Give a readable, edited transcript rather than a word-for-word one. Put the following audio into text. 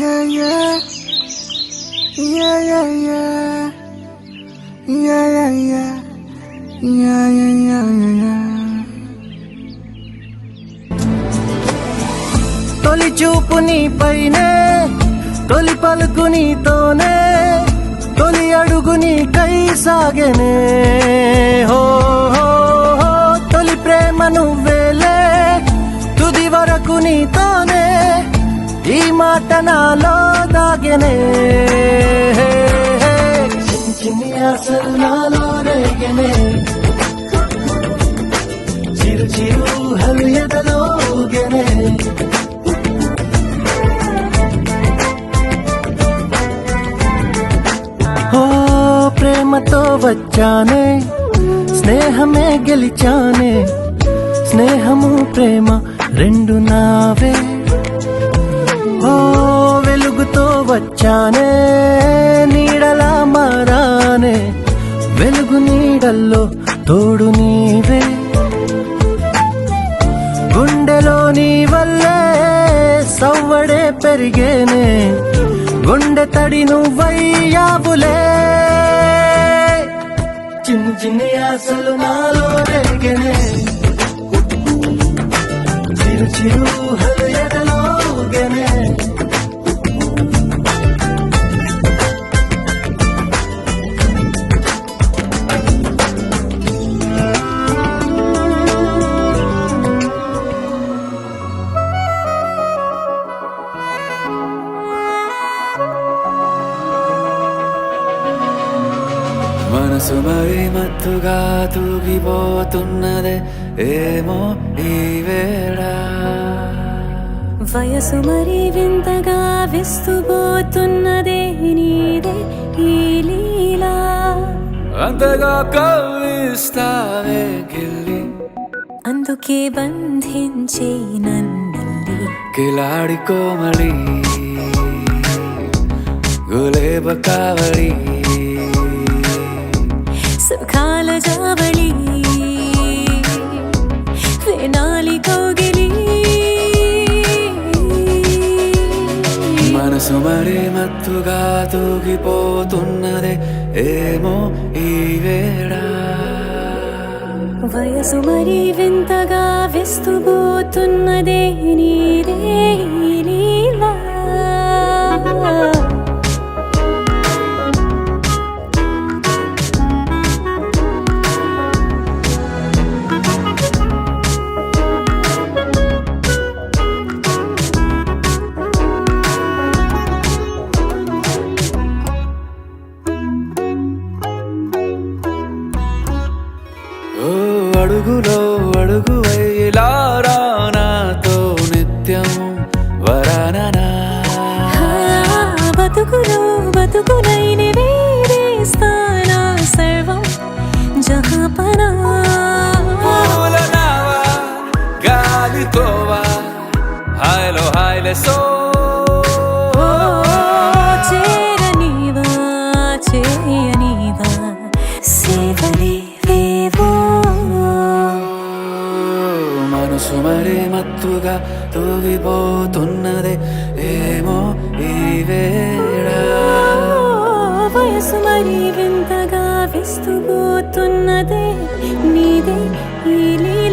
yeah, yeah. Yeah, yeah, yeah. Yeah, yeah, yeah. Yeah, yeah, yeah, yeah. తొలి చూపు నీపైనే, తొలి పలుకు నీతోనే, తొలి అడుగు నీకై సాగెనే. హో హో హో, తొలి ప్రేమ నువ్వేలే, తుది వరకు నీతోనే, ఈ మాట నాలో దాగెనే. చిన్ని చిన్ని ఆశలు నాలో రేగెనే, చిరు చిరు ఊహలు ఎదలో ఊగెనే. ఓ ప్రేమతో వచ్చానే, స్నేహమే గెలిచానే, స్నేహము ప్రేమ రెండు నావే. ఓ వెలుగుతో వచ్చానే, నీడలా మారానే, వెలుగు నీడల్లో తోడు నీవే. గుండెలో నీ వల్లే సవ్వడే పెరిగేనే, గుండె తడి నువ్వయ్యావులే. చిన్ని చిన్ని ఆశలు నాలో రేగెనే, చిరు చిరు ఊహలు ఎదలో ఊగెనే. మనసు మరి మత్తుగా తూగిపోతున్నదే ఏమో ఈ వేళ, వయసు మరి వింతగా విస్తుపోతున్నదే నీదే ఈ లీలా. అంతగా కవ్విస్తావే గిల్లి, అందుకే బంధించే నన్ను కిలాడి కోమలి గులేబ కావలి, సుఖాల జావళి వేనాలి కౌగిలి. మనసు మరి మత్తుగా తూగిపోతున్నదే ఏమో ఈ వేళ, వయసు మరి వింతగా విస్తుపోతున్నదే నీదే ఈ లీలా. అడుగులో అడుగు వేలారా నాతో నిత్యం వరాననా. బతుకులో బతుకునైని వేరేస్తానా సర్వం జహాపనా. పూలనావా గాలితోవా హాయ్లో హాయ్లే సో, చేరనీవా చేయనీవా సేవలే వేవో. మనసు మరి మత్తుగా తూగిపోతున్నదే ఏమో ఈ వేళ, వయసు మరి వింతగా విస్తుపోతున్నదే నీదే ఈ లీలా.